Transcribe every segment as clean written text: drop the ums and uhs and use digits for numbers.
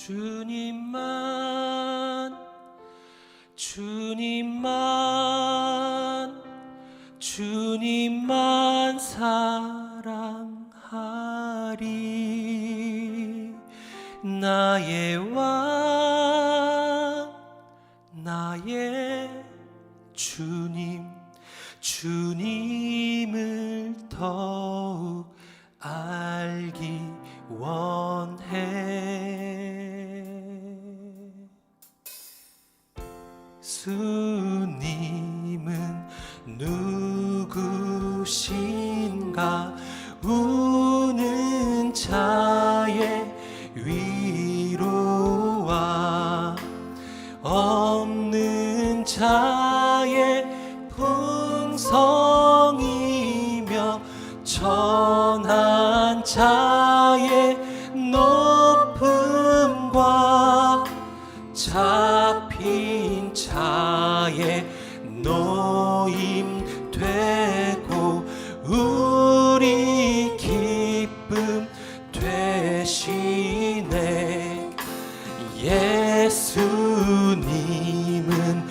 주님만 사랑하리. 나의 왕 나의 주님을 더욱 알기 원해. 주님은 누구신가? 우는 자의 위로와 없는 자의 풍성이며 천한 자의 높음과 잡힌 자의 노임 되고 우리 기쁨 되시네. 예수님은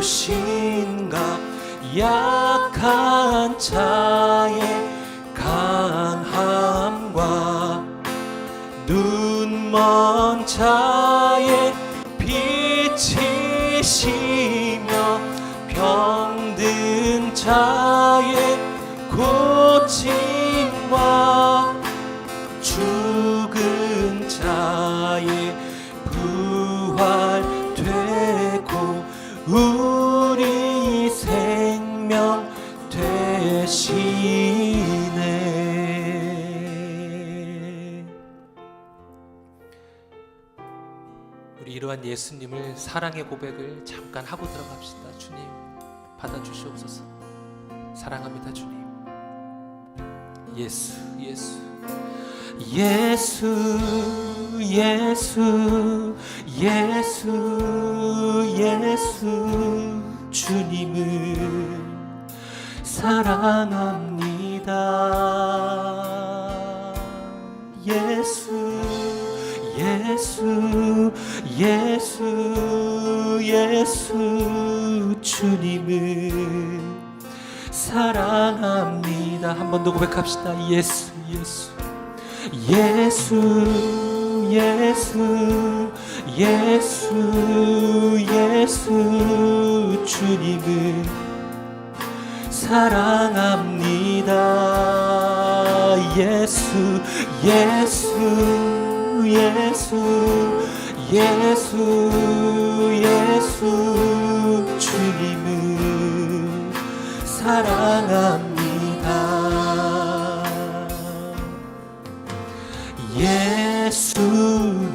누구신가? 약한 자의 강함과 눈먼 자의 빛이시며 병든 자의 고침과 죽은 자의 부활되고 우리 생명 되시네. 우리 이러한 예수님을 사랑의 고백을 잠깐 하고 들어갑시다. 주님 받아주시옵소서. 사랑합니다 주님. 예수 예수 예수 예수 예수 예수 주님을 사랑합니다. 예수 예수 예수 예수 주님을 사랑합니다. 한 번 더 고백합시다. 예수 예수 예수 예수 예수 예수 주님을 사랑합니다. 예수 예수 예수 예수 예수 주님을 사랑합니다.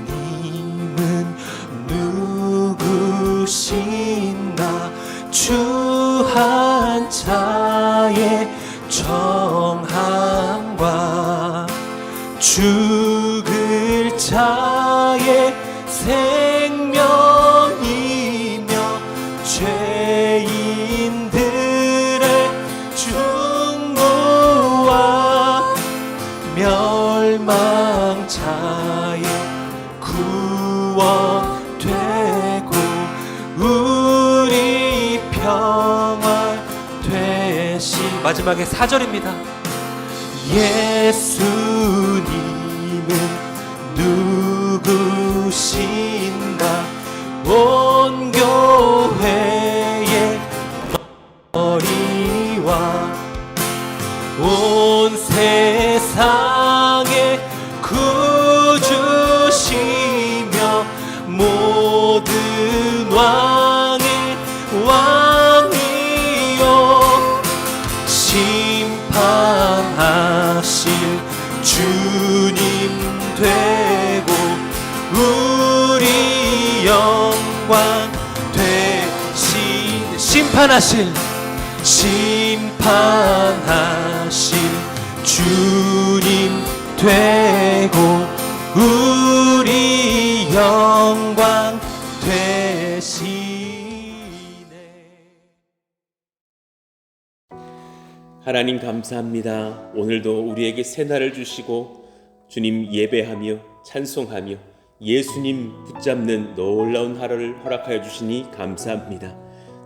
예수님은 누구신가? 주한 자의 정함과 죽을 자의 생명이며 죄인들의 중보와 멸망자의 구원되고 우리 평화 되신 마지막에 4절입니다. 예수님은 누구신가? 온 교회의 머리와 온 세상의 구주시며 모든 왕의 왕이요 심판하실 주님 되고 우리 영광 되신 심판하실 주님 되고 우리 영광 되시네. 하나님 감사합니다. 오늘도 우리에게 새날을 주시고 주님 예배하며 찬송하며 예수님 붙잡는 놀라운 하루를 허락하여 주시니 감사합니다.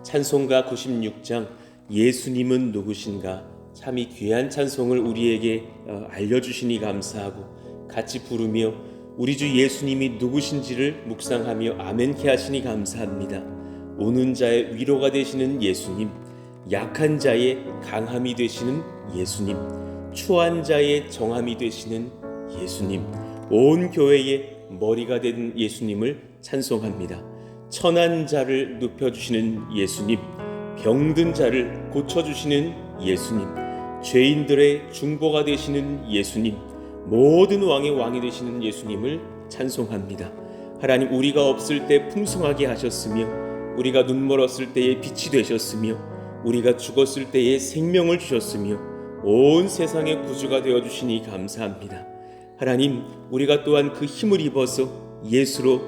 찬송가 96장 예수님은 누구신가 참이 귀한 찬송을 우리에게 알려주시니 감사하고 같이 부르며 우리 주 예수님이 누구신지를 묵상하며 아멘케 하시니 감사합니다. 오는 자의 위로가 되시는 예수님, 약한 자의 강함이 되시는 예수님, 추한 자의 정함이 되시는 예수님, 온 교회의 머리가 된 예수님을 찬송합니다. 천한 자를 눕혀주시는 예수님, 병든 자를 고쳐주시는 예수님, 죄인들의 중보가 되시는 예수님, 모든 왕의 왕이 되시는 예수님을 찬송합니다. 하나님, 우리가 없을 때 풍성하게 하셨으며 우리가 눈 멀었을 때에 빛이 되셨으며 우리가 죽었을 때에 생명을 주셨으며 온 세상의 구주가 되어주시니 감사합니다. 하나님, 우리가 또한 그 힘을 입어서 예수로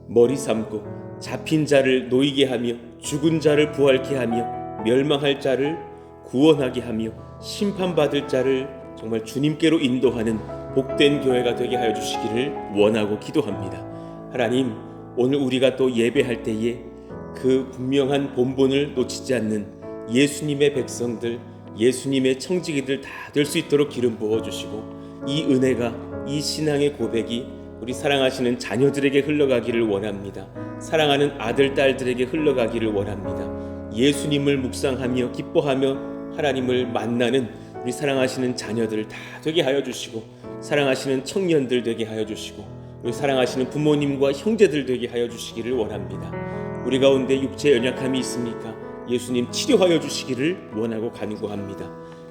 머리 삼고 잡힌 자를 놓이게 하며 죽은 자를 부활케 하며 멸망할 자를 구원하게 하며 심판받을 자를 정말 주님께로 인도하는 복된 교회가 되게 하여 주시기를 원하고 기도합니다. 하나님, 오늘 우리가 또 예배할 때에 그 분명한 본분을 놓치지 않는 예수님의 백성들, 예수님의 청지기들 다 될 수 있도록 기름 부어주시고 이 은혜가, 이 신앙의 고백이 우리 사랑하시는 자녀들에게 흘러가기를 원합니다. 사랑하는 아들, 딸들에게 흘러가기를 원합니다. 예수님을 묵상하며 기뻐하며 하나님을 만나는 우리 사랑하시는 자녀들 다 되게 하여 주시고 사랑하시는 청년들 되게 하여 주시고 우리 사랑하시는 부모님과 형제들 되게 하여 주시기를 원합니다. 우리 가운데 육체 연약함이 있습니까? 예수님 치료하여 주시기를 원하고 간구합니다.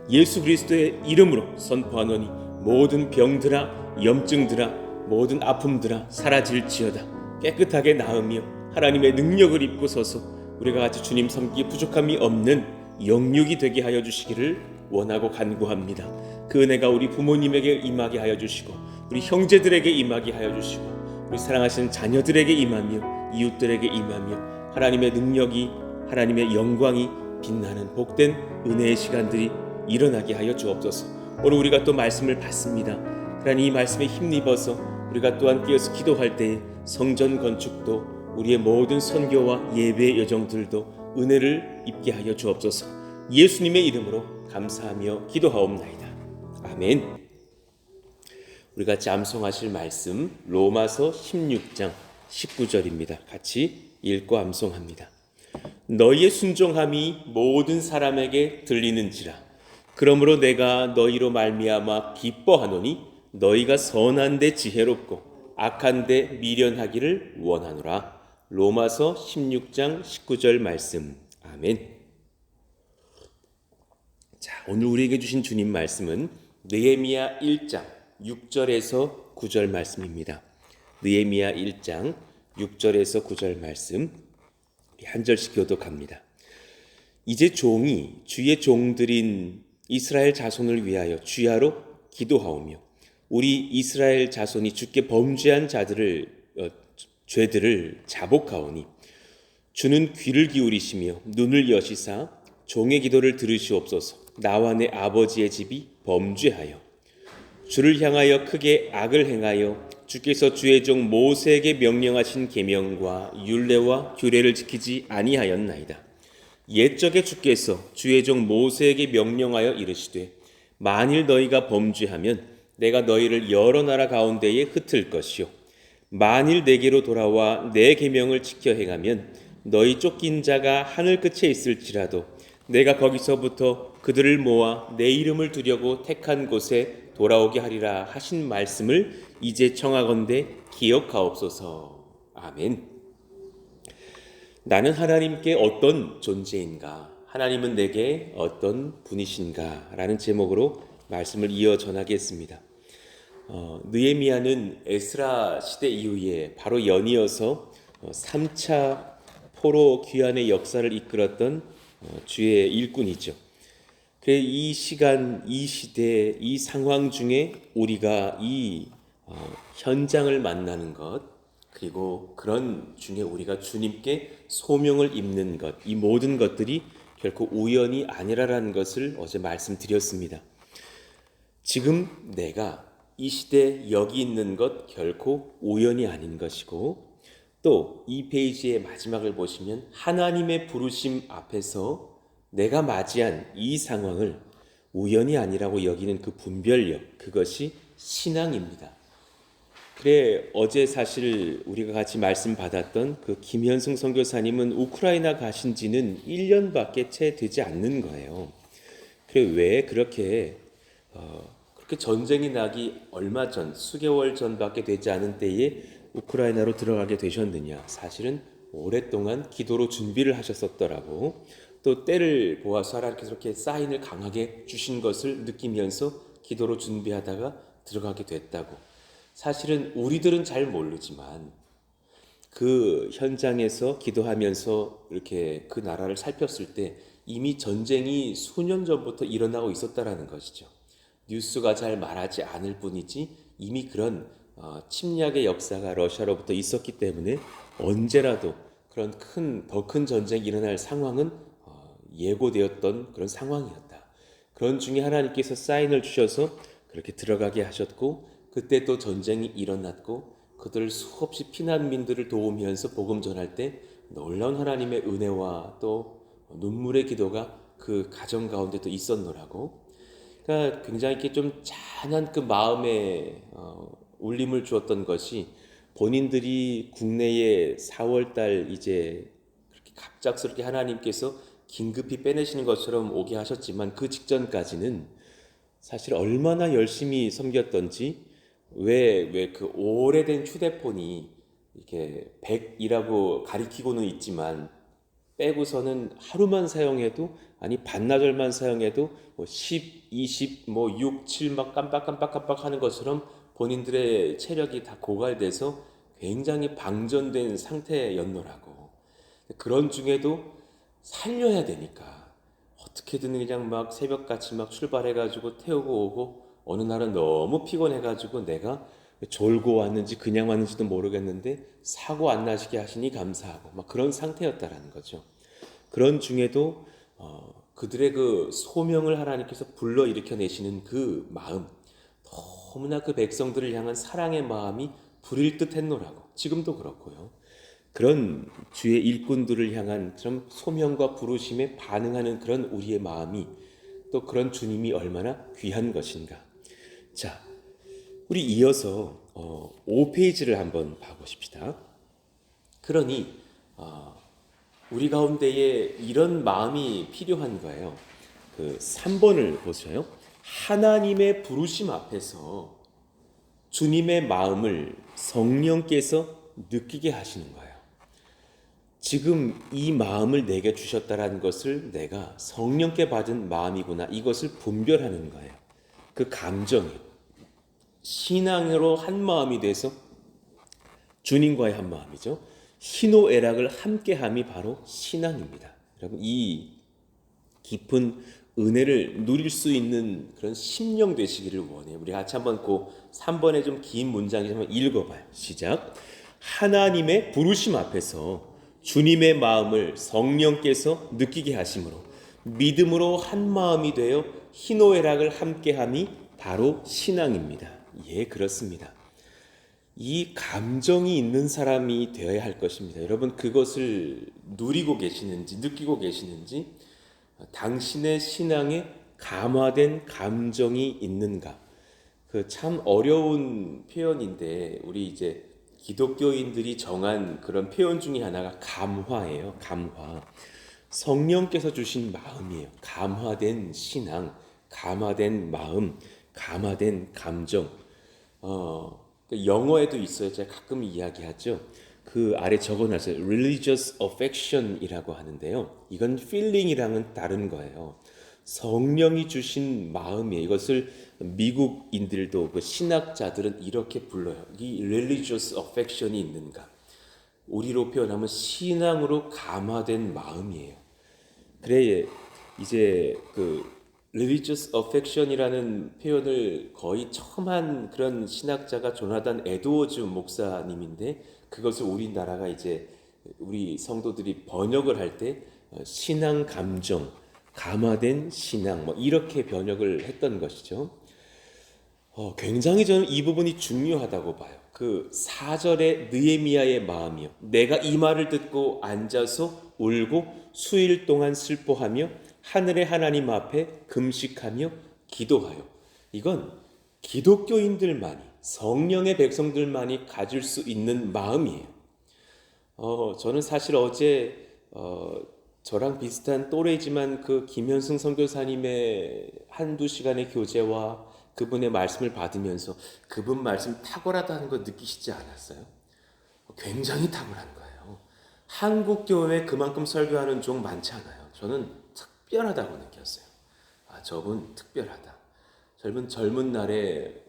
예수 그리스도의 이름으로 선포하노니 모든 병들아, 염증들아, 모든 아픔들아 사라질지어다. 깨끗하게 나으며 하나님의 능력을 입고 서서 우리가 같이 주님 섬기기에 부족함이 없는 영육이 되게 하여 주시기를 원하고 간구합니다. 그 은혜가 우리 부모님에게 임하게 하여 주시고 우리 형제들에게 임하게 하여 주시고 우리 사랑하시는 자녀들에게 임하며 이웃들에게 임하며 하나님의 능력이, 하나님의 영광이 빛나는 복된 은혜의 시간들이 일어나게 하여 주옵소서. 오늘 우리가 또 말씀을 받습니다. 그러니 이 말씀에 힘입어서 우리가 또한 끼어서 기도할 때에 성전 건축도 우리의 모든 선교와 예배의 여정들도 은혜를 입게 하여 주옵소서. 예수님의 이름으로 감사하며 기도하옵나이다. 아멘. 우리 같이 암송하실 말씀 로마서 16장 19절입니다. 같이 읽고 암송합니다. 너희의 순종함이 모든 사람에게 들리는지라. 그러므로 내가 너희로 말미암아 기뻐하노니 너희가 선한데 지혜롭고 악한데 미련하기를 원하노라. 로마서 16장 19절 말씀. 아멘. 자, 오늘 우리에게 주신 주님 말씀은 느헤미야 1장 6절에서 9절 말씀입니다. 느헤미야 1장 6절에서 9절 말씀 한 절씩 교독합니다. 이제 종이 주의 종들인 이스라엘 자손을 위하여 주야로 기도하오며 우리 이스라엘 자손이 주께 범죄한 죄들을 자복하오니 주는 귀를 기울이시며 눈을 여시사 종의 기도를 들으시옵소서. 나와 내 아버지의 집이 범죄하여 주를 향하여 크게 악을 행하여 주께서 주의 종 모세에게 명령하신 계명과 율례와 규례를 지키지 아니하였나이다. 옛적에 주께서 주의 종 모세에게 명령하여 이르시되 만일 너희가 범죄하면 내가 너희를 여러 나라 가운데에 흩을 것이요 만일 내게로 돌아와 내 계명을 지켜 행하면 너희 쫓긴 자가 하늘 끝에 있을지라도 내가 거기서부터 그들을 모아 내 이름을 두려고 택한 곳에 돌아오게 하리라 하신 말씀을 이제 청하건대 기억하옵소서. 아멘. 나는 하나님께 어떤 존재인가? 하나님은 내게 어떤 분이신가? 라는 제목으로 말씀을 이어 전하겠습니다. 느헤미야는 에스라 시대 이후에 바로 연이어서 3차 포로 귀환의 역사를 이끌었던 주의 일꾼이죠. 이 시간, 이 시대, 이 상황 중에 우리가 이 현장을 만나는 것, 그리고 그런 중에 우리가 주님께 소명을 입는 것, 이 모든 것들이 결코 우연이 아니라라는 것을 어제 말씀드렸습니다. 지금 내가 이 시대 여기 있는 것 결코 우연이 아닌 것이고, 또 이 페이지의 마지막을 보시면 하나님의 부르심 앞에서 내가 맞이한 이 상황을 우연이 아니라고 여기는 그 분별력, 그것이 신앙입니다. 그래, 어제 사실 우리가 같이 말씀 받았던 그 김현승 선교사님은 우크라이나 가신 지는 1년밖에 채 되지 않는 거예요. 그래, 왜 그렇게 전쟁이 나기 얼마 전, 수개월 전밖에 되지 않은 때에 우크라이나로 들어가게 되셨느냐? 사실은 오랫동안 기도로 준비를 하셨었더라고. 또 때를 보아서 하나님께서 이렇게 사인을 강하게 주신 것을 느끼면서 기도로 준비하다가 들어가게 됐다고. 사실은 우리들은 잘 모르지만 그 현장에서 기도하면서 이렇게 그 나라를 살폈을 때 이미 전쟁이 수년 전부터 일어나고 있었다라는 것이죠. 뉴스가 잘 말하지 않을 뿐이지 이미 그런 침략의 역사가 러시아로부터 있었기 때문에 언제라도 그런 더 큰 전쟁이 일어날 상황은 예고되었던 그런 상황이었다. 그런 중에 하나님께서 사인을 주셔서 그렇게 들어가게 하셨고, 그때 또 전쟁이 일어났고 그들 수없이 피난민들을 도우면서 복음 전할 때 놀라운 하나님의 은혜와 또 눈물의 기도가 그 가정 가운데 또 있었노라고. 그러니까 굉장히 이렇게 좀 찬한 그 마음에 울림을 주었던 것이, 본인들이 국내에 4월달 이제 그렇게 갑작스럽게 하나님께서 긴급히 빼내시는 것처럼 오게 하셨지만 그 직전까지는 사실 얼마나 열심히 섬겼던지, 왜 그 오래된 휴대폰이 이렇게 100이라고 가리키고는 있지만 빼고서는 하루만 사용해도, 아니 반나절만 사용해도 뭐 10, 20, 뭐 6, 7 막 깜빡깜빡깜빡 하는 것처럼 본인들의 체력이 다 고갈돼서 굉장히 방전된 상태였노라고. 그런 중에도 살려야 되니까 어떻게든 그냥 막 새벽같이 막 출발해가지고 태우고 오고, 어느 날은 너무 피곤해가지고 내가 졸고 왔는지 그냥 왔는지도 모르겠는데 사고 안 나시게 하시니 감사하고 막 그런 상태였다라는 거죠. 그런 중에도 그들의 그 소명을 하나님께서 불러 일으켜 내시는 그 마음, 너무나 그 백성들을 향한 사랑의 마음이 불일 듯 했노라고. 지금도 그렇고요. 그런 주의 일꾼들을 향한 좀 소명과 부르심에 반응하는 그런 우리의 마음이, 또 그런 주님이 얼마나 귀한 것인가. 자, 우리 이어서 5페이지를 한번 봐보십시다. 그러니 우리 가운데에 이런 마음이 필요한 거예요. 그 3번을 보세요. 하나님의 부르심 앞에서 주님의 마음을 성령께서 느끼게 하시는 거예요. 지금 이 마음을 내게 주셨다라는 것을 내가 성령께 받은 마음이구나, 이것을 분별하는 거예요. 그 감정이 신앙으로 한 마음이 돼서 주님과의 한 마음이죠. 희노애락을 함께함이 바로 신앙입니다. 여러분, 이 깊은 은혜를 누릴 수 있는 그런 심령 되시기를 원해요. 우리 같이 한번 그 3번의 좀 긴 문장을 한번 읽어봐요. 시작. 하나님의 부르심 앞에서 주님의 마음을 성령께서 느끼게 하심으로 믿음으로 한 마음이 되어 희노애락을 함께함이 바로 신앙입니다. 예, 그렇습니다. 이 감정이 있는 사람이 되어야 할 것입니다. 여러분, 그것을 누리고 계시는지 느끼고 계시는지, 당신의 신앙에 감화된 감정이 있는가? 그 참 어려운 표현인데 우리 이제 기독교인들이 정한 그런 표현 중에 하나가 감화예요. 감화. 성령께서 주신 마음이에요. 감화된 신앙, 감화된 마음, 감화된 감정. 영어에도 있어요. 제가 가끔 이야기하죠. 그 아래 적어놨어요. Religious affection이라고 하는데요. 이건 feeling이랑은 다른 거예요. 성령이 주신 마음이에요. 이것을 미국인들도, 그 신학자들은 이렇게 불러요. 이 religious affection이 있는가? 우리로 표현하면 신앙으로 감화된 마음이에요. 그래, 이제 그 religious affection이라는 표현을 거의 처음 한 그런 신학자가 조나단 에드워즈 목사님인데, 그것을 우리나라가 이제 우리 성도들이 번역을 할 때 신앙 감정, 감화된 신앙, 뭐 이렇게 번역을 했던 것이죠. 굉장히 저는 이 부분이 중요하다고 봐요. 그 4절의 느헤미야의 마음이요. 내가 이 말을 듣고 앉아서 울고 수일 동안 슬퍼하며 하늘의 하나님 앞에 금식하며 기도하여. 이건 기독교인들만이, 성령의 백성들만이 가질 수 있는 마음이에요. 저는 사실 어제 저랑 비슷한 또래지만 그 김현승 선교사님의 한두 시간의 교제와 그분의 말씀을 받으면서 그분 말씀 탁월하다는 거 느끼시지 않았어요? 굉장히 탁월한 거예요. 한국 교회에 그만큼 설교하는 종 많지 않아요. 저는 특별하다고 느꼈어요. 저분 특별하다. 젊은 날에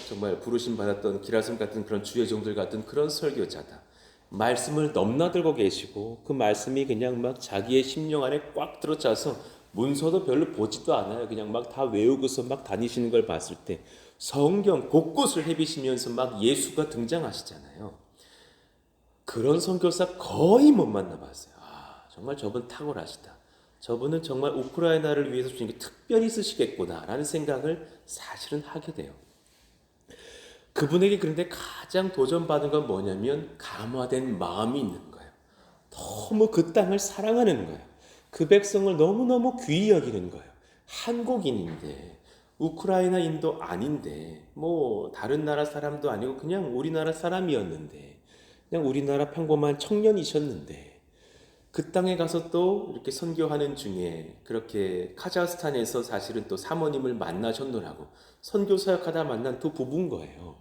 정말 부르심 받았던 기라성 같은 그런 주의 종들 같은 그런 설교자다. 말씀을 넘나들고 계시고 그 말씀이 그냥 막 자기의 심령 안에 꽉 들어차서 문서도 별로 보지도 않아요. 그냥 막 다 외우고서 막 다니시는 걸 봤을 때 성경 곳곳을 헤비시면서 막 예수가 등장하시잖아요. 그런 선교사 거의 못 만나봤어요. 정말 저분 탁월하시다. 저분은 정말 우크라이나를 위해서 주님께 특별히 쓰시겠구나라는 생각을 사실은 하게 돼요. 그분에게 그런데 가장 도전받은 건 뭐냐면 감화된 마음이 있는 거예요. 너무 그 땅을 사랑하는 거예요. 그 백성을 너무너무 귀히 여기는 거예요. 한국인인데 우크라이나인도 아닌데 뭐 다른 나라 사람도 아니고 그냥 우리나라 사람이었는데 그냥 우리나라 평범한 청년이셨는데 그 땅에 가서 또 이렇게 선교하는 중에 그렇게 카자흐스탄에서 사실은 또 사모님을 만나셨노라고 선교 사역하다 만난 두 부부인 거예요.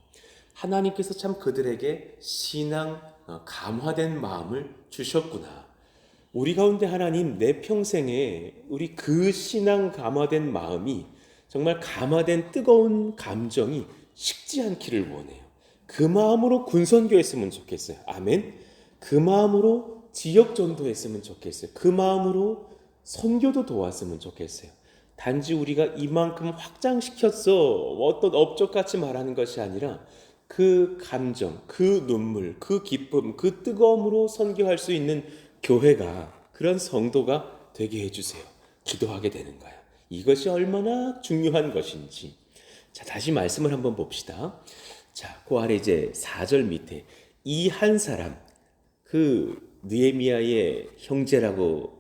하나님께서 참 그들에게 신앙 감화된 마음을 주셨구나. 우리 가운데 하나님 내 평생에 우리 그 신앙 감화된 마음이 정말 감화된 뜨거운 감정이 식지 않기를 원해요. 그 마음으로 군선교했으면 좋겠어요. 아멘. 그 마음으로 지역 전도했으면 좋겠어요. 그 마음으로 선교도 도왔으면 좋겠어요. 단지 우리가 이만큼 확장시켰어 어떤 업적같이 말하는 것이 아니라 그 감정, 그 눈물, 그 기쁨, 그 뜨거움으로 선교할 수 있는 교회가 그런 성도가 되게 해주세요. 기도하게 되는 거예요. 이것이 얼마나 중요한 것인지. 자, 다시 말씀을 한번 봅시다. 자, 그 아래 이제 4절 밑에 이 한 사람, 그 느헤미야의 형제라고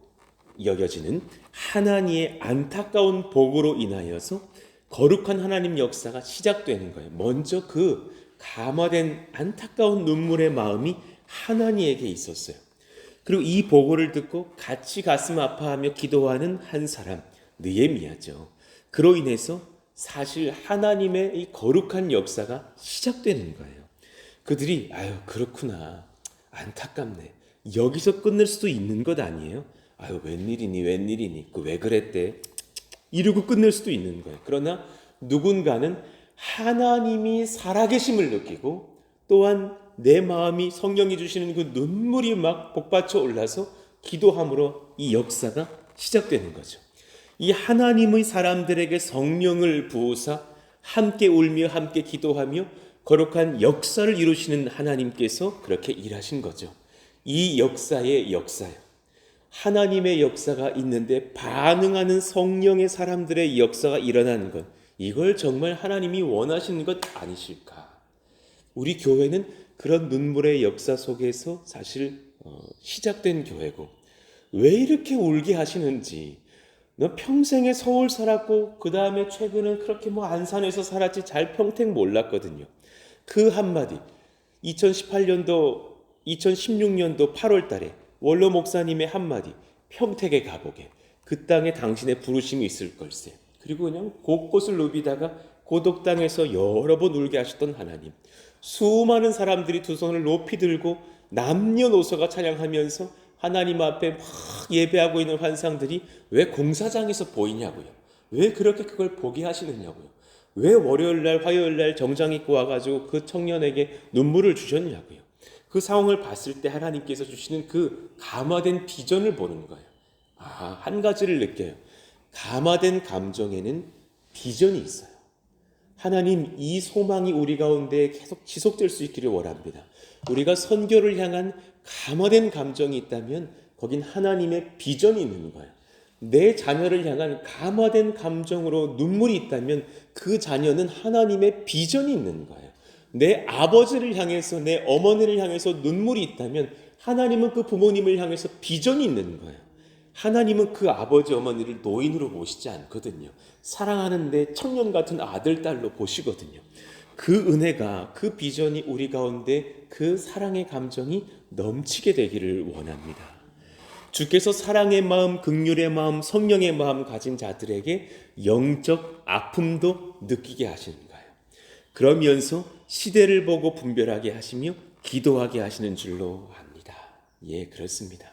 여겨지는 하나님의 안타까운 복으로 인하여서 거룩한 하나님 역사가 시작되는 거예요. 먼저 그 감화된 안타까운 눈물의 마음이 하나님에게 있었어요. 그리고 이 보고를 듣고 같이 가슴 아파하며 기도하는 한 사람, 느헤미야죠. 그로 인해서 사실 하나님의 이 거룩한 역사가 시작되는 거예요. 그들이 그렇구나, 안타깝네, 여기서 끝낼 수도 있는 것 아니에요? 웬일이니 왜 그랬대, 이러고 끝낼 수도 있는 거예요. 그러나 누군가는 하나님이 살아계심을 느끼고 또한 내 마음이 성령이 주시는 그 눈물이 막 복받쳐 올라서 기도함으로 이 역사가 시작되는 거죠. 이 하나님의 사람들에게 성령을 부으사 함께 울며 함께 기도하며 거룩한 역사를 이루시는 하나님께서 그렇게 일하신 거죠. 이 역사의 역사요. 하나님의 역사가 있는데 반응하는 성령의 사람들의 역사가 일어나는 것, 이걸 정말 하나님이 원하시는 것 아니실까? 우리 교회는 그런 눈물의 역사 속에서 사실 시작된 교회고, 왜 이렇게 울게 하시는지, 너 평생에 서울 살았고 그 다음에 최근은 그렇게 안산에서 살았지 잘 평택 몰랐거든요. 그 한마디 2018년도 2016년도 8월 달에 원로 목사님의 한마디, 평택에 가보게, 그 땅에 당신의 부르심이 있을 걸세. 그리고 그냥 곳곳을 누비다가 고독 땅에서 여러 번 울게 하셨던 하나님, 수많은 사람들이 두 손을 높이 들고 남녀노소가 찬양하면서 하나님 앞에 막 예배하고 있는 환상들이 왜 공사장에서 보이냐고요. 왜 그렇게 그걸 보게 하시느냐고요. 왜 월요일날 화요일날 정장 입고 와가지고 그 청년에게 눈물을 주셨냐고요. 그 상황을 봤을 때 하나님께서 주시는 그 감화된 비전을 보는 거예요. 한 가지를 느껴요. 감화된 감정에는 비전이 있어요. 하나님, 이 소망이 우리 가운데 계속 지속될 수 있기를 원합니다. 우리가 선교를 향한 감화된 감정이 있다면 거긴 하나님의 비전이 있는 거예요. 내 자녀를 향한 감화된 감정으로 눈물이 있다면 그 자녀는 하나님의 비전이 있는 거예요. 내 아버지를 향해서, 내 어머니를 향해서 눈물이 있다면 하나님은 그 부모님을 향해서 비전이 있는 거예요. 하나님은 그 아버지 어머니를 노인으로 보시지 않거든요. 사랑하는 내 청년 같은 아들, 딸로 보시거든요. 그 은혜가, 그 비전이 우리 가운데 그 사랑의 감정이 넘치게 되기를 원합니다. 주께서 사랑의 마음, 긍휼의 마음, 성령의 마음 가진 자들에게 영적 아픔도 느끼게 하시는 거예요. 그러면서 시대를 보고 분별하게 하시며 기도하게 하시는 줄로 압니다. 예, 그렇습니다.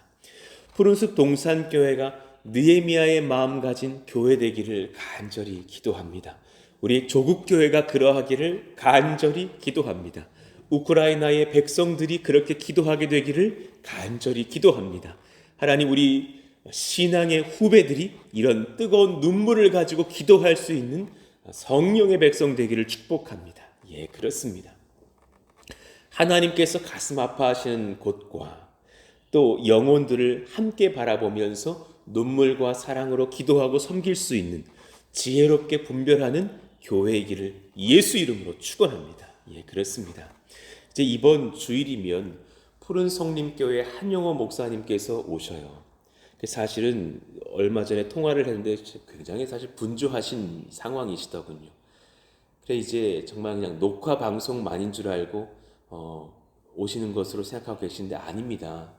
푸른숲 동산교회가 느헤미야의 마음 가진 교회 되기를 간절히 기도합니다. 우리 조국교회가 그러하기를 간절히 기도합니다. 우크라이나의 백성들이 그렇게 기도하게 되기를 간절히 기도합니다. 하나님, 우리 신앙의 후배들이 이런 뜨거운 눈물을 가지고 기도할 수 있는 성령의 백성 되기를 축복합니다. 예, 그렇습니다. 하나님께서 가슴 아파하시는 곳과 또 영혼들을 함께 바라보면서 눈물과 사랑으로 기도하고 섬길 수 있는 지혜롭게 분별하는 교회이기를 예수 이름으로 축원합니다. 예, 그렇습니다. 이제 이번 주일이면 푸른 성림교회 한영호 목사님께서 오셔요. 사실은 얼마 전에 통화를 했는데 굉장히 사실 분주하신 상황이시더군요. 그래 이제 정말 그냥 녹화 방송만인 줄 알고 오시는 것으로 생각하고 계신데 아닙니다.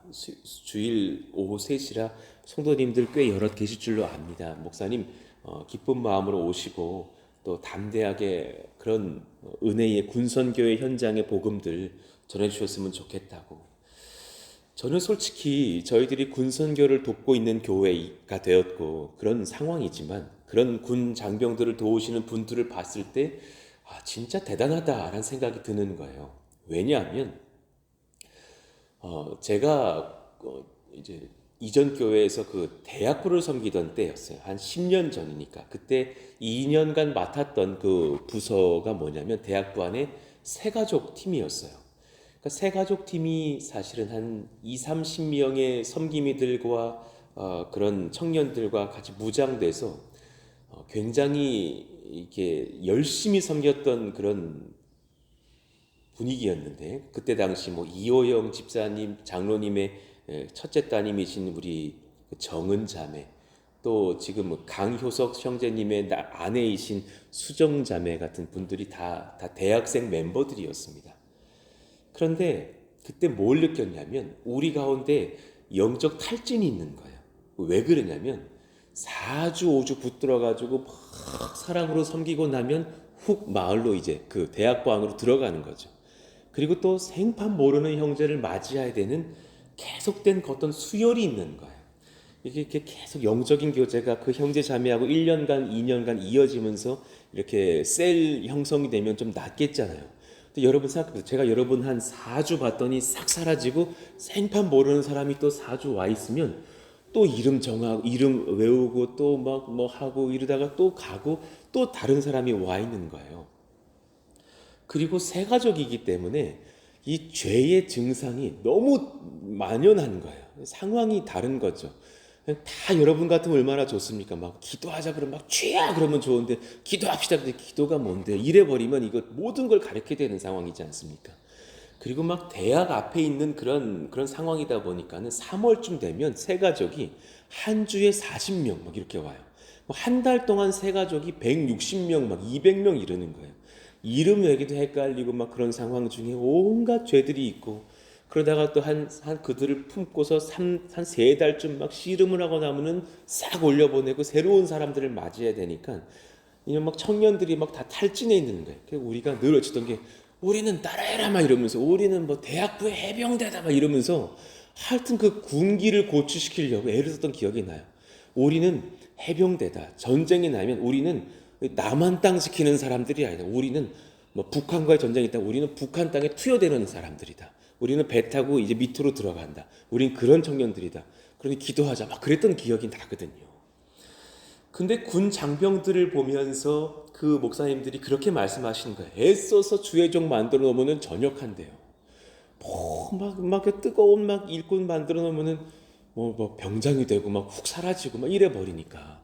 주일 오후 3시라 성도님들 꽤 여럿 계실 줄로 압니다. 목사님 기쁜 마음으로 오시고 또 담대하게 그런 은혜의 군선교회 현장의 복음들 전해주셨으면 좋겠다고. 저는 솔직히 저희들이 군선교를 돕고 있는 교회가 되었고 그런 상황이지만 그런 군 장병들을 도우시는 분들을 봤을 때 진짜 대단하다라는 생각이 드는 거예요. 왜냐하면 제가 이제 이전 교회에서 그 대학부를 섬기던 때였어요. 한 10년 전이니까. 그때 2년간 맡았던 그 부서가 뭐냐면 대학부 안에 새가족 팀이었어요. 그러니까 새가족 팀이 사실은 한 20-30명의 섬김이들과 그런 청년들과 같이 무장돼서 굉장히 이렇게 열심히 섬겼던 그런 분위기였는데 그때 당시 뭐 이호영 집사님, 장로님의 첫째 따님이신 우리 정은 자매, 또 지금 강효석 형제님의 아내이신 수정 자매 같은 분들이 다 대학생 멤버들이었습니다. 그런데 그때 뭘 느꼈냐면 우리 가운데 영적 탈진이 있는 거예요. 왜 그러냐면 4주 5주 붙들어가지고 막 사랑으로 섬기고 나면 훅 마을로 이제 그 대학부 안으로 들어가는 거죠. 그리고 또 생판 모르는 형제를 맞이해야 되는 계속된 어떤 수열이 있는 거예요. 이게 계속 영적인 교제가 그 형제 자매하고 1년간 2년간 이어지면서 이렇게 셀 형성이 되면 좀 낫겠잖아요. 근데 여러분 생각해보세요. 제가 여러분 한 4주 봤더니 싹 사라지고 생판 모르는 사람이 또 4주 와 있으면 또 이름 정하고 이름 외우고 또 막 뭐 하고 이러다가 또 가고 또 다른 사람이 와 있는 거예요. 그리고 새가족이기 때문에 이 죄의 증상이 너무 만연한 거예요. 상황이 다른 거죠. 다 여러분 같으면 얼마나 좋습니까? 막 기도하자 그러면 막 죄야 그러면 좋은데 기도합시다. 근데 기도가 뭔데? 이래버리면 이거 모든 걸 가르치게 되는 상황이지 않습니까? 그리고 막 대학 앞에 있는 그런 상황이다 보니까는 3월쯤 되면 새 가족이 한 주에 40명 막 이렇게 와요. 한 달 동안 새 가족이 160명 막 200명 이러는 거예요. 이름 얘기도 헷갈리고 막 그런 상황 중에 온갖 죄들이 있고 그러다가 또 한 그들을 품고서 한 3달쯤 막 씨름을 하고 나면은 싹 올려보내고 새로운 사람들을 맞이해야 되니까 이런 막 청년들이 막 다 탈진해 있는 거예요. 그래서 우리가 늘 어쨌던 게 우리는 따라해라 막 이러면서 우리는 뭐 대학부의 해병대다 막 이러면서 하여튼 그 군기를 고취시키려고 애를 썼던 기억이 나요. 우리는 해병대다. 전쟁이 나면 우리는 남한 땅 지키는 사람들이 아니다. 우리는 뭐 북한과의 전쟁이 있다. 우리는 북한 땅에 투여되는 사람들이다. 우리는 배 타고 이제 밑으로 들어간다. 우린 그런 청년들이다. 그러니 기도하자. 막 그랬던 기억이 나거든요. 근데 군 장병들을 보면서 그 목사님들이 그렇게 말씀하시는 거예요. 애써서 주의 종 만들어 놓으면 전역한대요. 막 뜨거운 막 일꾼 만들어 놓으면 뭐 병장이 되고 막 훅 사라지고 막 이래 버리니까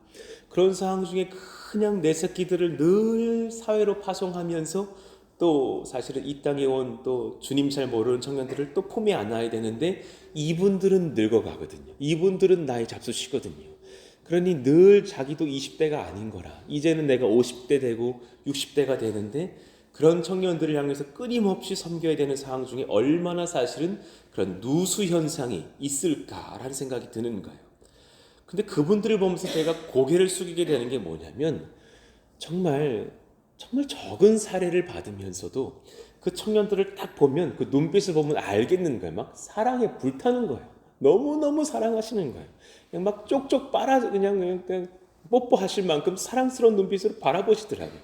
그런 상황 중에 그냥 내 새끼들을 늘 사회로 파송하면서 또 사실은 이 땅에 온 또 주님 잘 모르는 청년들을 또 품에 안아야 되는데 이분들은 늙어가거든요. 이분들은 나이 잡수시거든요. 그러니 늘 자기도 20대가 아닌 거라. 이제는 내가 50대 되고 60대가 되는데 그런 청년들을 향해서 끊임없이 섬겨야 되는 상황 중에 얼마나 사실은 그런 누수 현상이 있을까라는 생각이 드는 거예요. 근데 그분들을 보면서 제가 고개를 숙이게 되는 게 뭐냐면 정말 적은 사례를 받으면서도 그 청년들을 딱 보면 그 눈빛을 보면 알겠는 거예요. 막 사랑에 불타는 거예요. 너무너무 사랑하시는 거예요. 그냥 막 쪽쪽 빨아 그냥 뽀뽀하실 만큼 사랑스러운 눈빛으로 바라보시더라고요.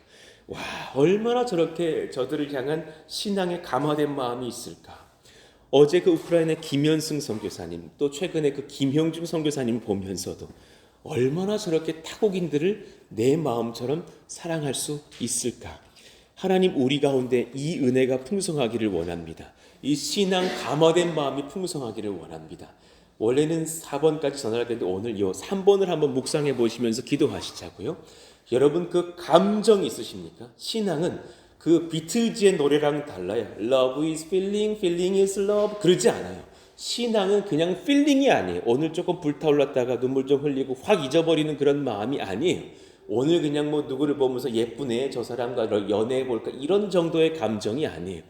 와, 얼마나 저렇게 저들을 향한 신앙에 감화된 마음이 있을까. 어제 그 우크라이나 김현승 선교사님 또 최근에 그 김형중 선교사님 보면서도 얼마나 저렇게 타국인들을 내 마음처럼 사랑할 수 있을까. 하나님 우리 가운데 이 은혜가 풍성하기를 원합니다. 이 신앙 감화된 마음이 풍성하기를 원합니다. 원래는 4번까지 전할 텐데 오늘 이 3번을 한번 묵상해 보시면서 기도하시자고요. 여러분 그 감정 있으십니까? 신앙은 그 비틀즈의 노래랑 달라요. Love is feeling, feeling is love. 그러지 않아요. 신앙은 그냥 feeling이 아니에요. 오늘 조금 불타올랐다가 눈물 좀 흘리고 확 잊어버리는 그런 마음이 아니에요. 오늘 그냥 뭐 누구를 보면서 예쁘네, 저 사람과 연애해 볼까 이런 정도의 감정이 아니에요.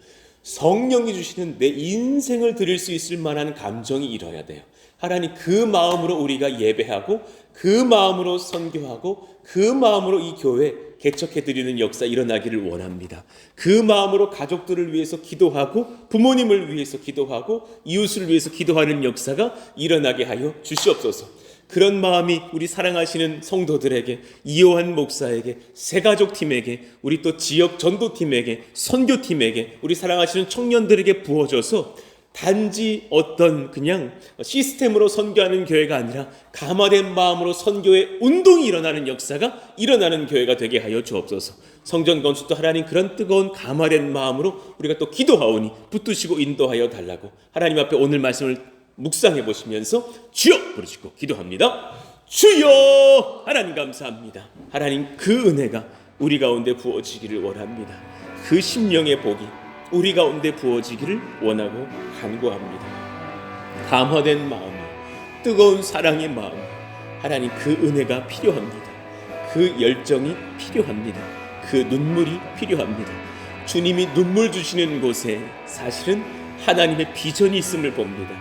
성령이 주시는 내 인생을 드릴 수 있을 만한 감정이 일어야 돼요. 하나님 그 마음으로 우리가 예배하고 그 마음으로 선교하고 그 마음으로 이 교회 개척해드리는 역사 일어나기를 원합니다. 그 마음으로 가족들을 위해서 기도하고 부모님을 위해서 기도하고 이웃을 위해서 기도하는 역사가 일어나게 하여 주시옵소서. 그런 마음이 우리 사랑하시는 성도들에게, 이요한 목사에게, 새가족팀에게, 우리 또 지역 전도팀에게, 선교팀에게, 우리 사랑하시는 청년들에게 부어져서 단지 어떤 그냥 시스템으로 선교하는 교회가 아니라 감화된 마음으로 선교의 운동이 일어나는 역사가 일어나는 교회가 되게 하여 주옵소서. 성전 건축도 하나님 그런 뜨거운 감화된 마음으로 우리가 또 기도하오니 붙드시고 인도하여 달라고 하나님 앞에 오늘 말씀을 묵상해 보시면서 주여 부르시고 기도합니다. 주여! 하나님 감사합니다. 하나님 그 은혜가 우리 가운데 부어지기를 원합니다. 그 심령의 복이 우리 가운데 부어지기를 원하고 간구합니다. 감화된 마음, 뜨거운 사랑의 마음, 하나님 그 은혜가 필요합니다. 그 열정이 필요합니다. 그 눈물이 필요합니다. 주님이 눈물 주시는 곳에 사실은 하나님의 비전이 있음을 봅니다.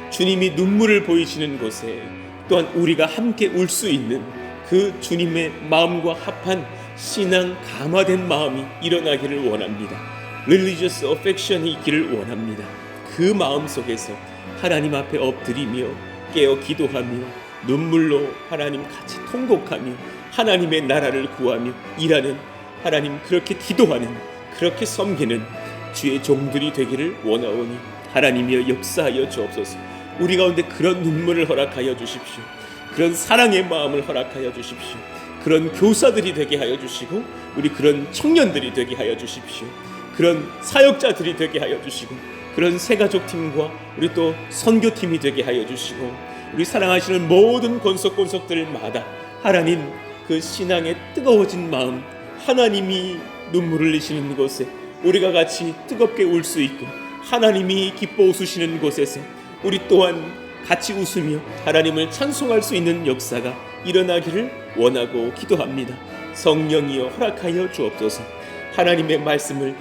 주님이 눈물을 보이시는 곳에 또한 우리가 함께 울 수 있는 그 주님의 마음과 합한 신앙 감화된 마음이 일어나기를 원합니다. Religious affection이 있기를 원합니다. 그 마음 속에서 하나님 앞에 엎드리며 깨어 기도하며 눈물로 하나님 같이 통곡하며 하나님의 나라를 구하며 일하는 하나님 그렇게 기도하는 그렇게 섬기는 주의 종들이 되기를 원하오니 하나님이여 역사하여 주옵소서. 우리 가운데 그런 눈물을 허락하여 주십시오. 그런 사랑의 마음을 허락하여 주십시오. 그런 교사들이 되게 하여 주시고 우리 그런 청년들이 되게 하여 주십시오. 그런 사역자들이 되게 하여 주시고 그런 새가족팀과 우리 또 선교팀이 되게 하여 주시고 우리 사랑하시는 모든 권속권속들마다 하나님 그 신앙의 뜨거워진 마음 하나님이 눈물을 흘리시는 곳에 우리가 같이 뜨겁게 울 수 있고 하나님이 기뻐 웃으시는 곳에서 우리 또한 같이 웃으며 하나님을 찬송할 수 있는 역사가 일어나기를 원하고 기도합니다. 성령이여 허락하여 주옵소서. 하나님의 말씀을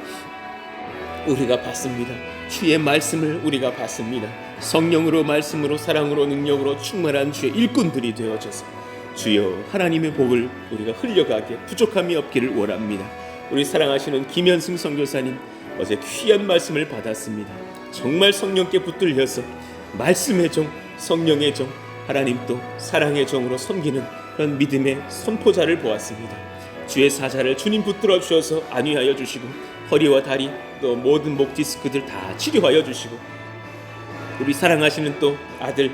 우리가 받습니다. 주의 말씀을 우리가 받습니다. 성령으로 말씀으로 사랑으로 능력으로 충만한 주의 일꾼들이 되어져서 주여 하나님의 복을 우리가 흘려가게 부족함이 없기를 원합니다. 우리 사랑하시는 김현승 선교사님 어제 귀한 말씀을 받았습니다. 정말 성령께 붙들려서 말씀의 종, 성령의 종, 하나님 또 사랑의 종으로 섬기는 그런 믿음의 선포자를 보았습니다. 주의 사자를 주님 붙들어 주셔서 안위하여 주시고 허리와 다리 또 모든 목 디스크들 다 치료하여 주시고 우리 사랑하시는 또 아들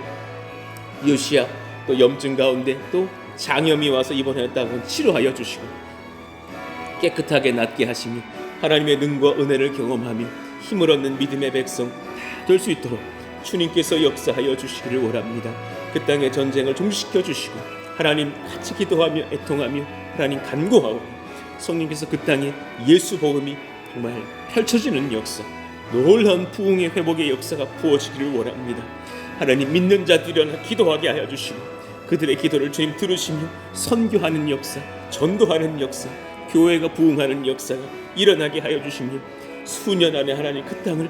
요시야 또 염증 가운데 또 장염이 와서 입원했다고 치료하여 주시고 깨끗하게 낫게 하시며 하나님의 능과 은혜를 경험하며 힘을 얻는 믿음의 백성 다 될 수 있도록 주님께서 역사하여 주시기를 원합니다. 그 땅의 전쟁을 종식시켜 주시고 하나님 같이 기도하며 애통하며 하나님 간구하고 성령께서 그 땅에 예수 복음이 정말 펼쳐지는 역사, 놀라운 부흥의 회복의 역사가 부어지기를 원합니다. 하나님 믿는 자들이 일어나 기도하게 하여 주시고 그들의 기도를 주님 들으시며 선교하는 역사, 전도하는 역사, 교회가 부흥하는 역사가 일어나게 하여 주시며 수년 안에 하나님 그 땅을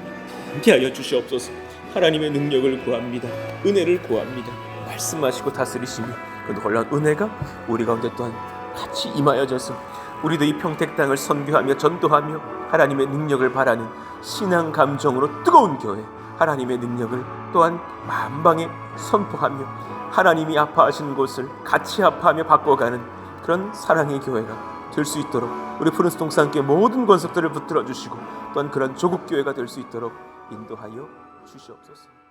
함께 하여 주시옵소서. 하나님의 능력을 구합니다. 은혜를 구합니다. 말씀하시고 다스리시며 그 놀라운 은혜가 우리 가운데 또한 같이 임하여져서 우리도 이 평택 땅을 선교하며 전도하며 하나님의 능력을 바라는 신앙 감정으로 뜨거운 교회, 하나님의 능력을 또한 만방에 선포하며 하나님이 아파하시는 곳을 같이 아파하며 바꿔가는 그런 사랑의 교회가 될 수 있도록 우리 푸른스 동산교회 모든 권속들을 붙들어 주시고 또한 그런 조국 교회가 될 수 있도록 인도하여 주시옵소서.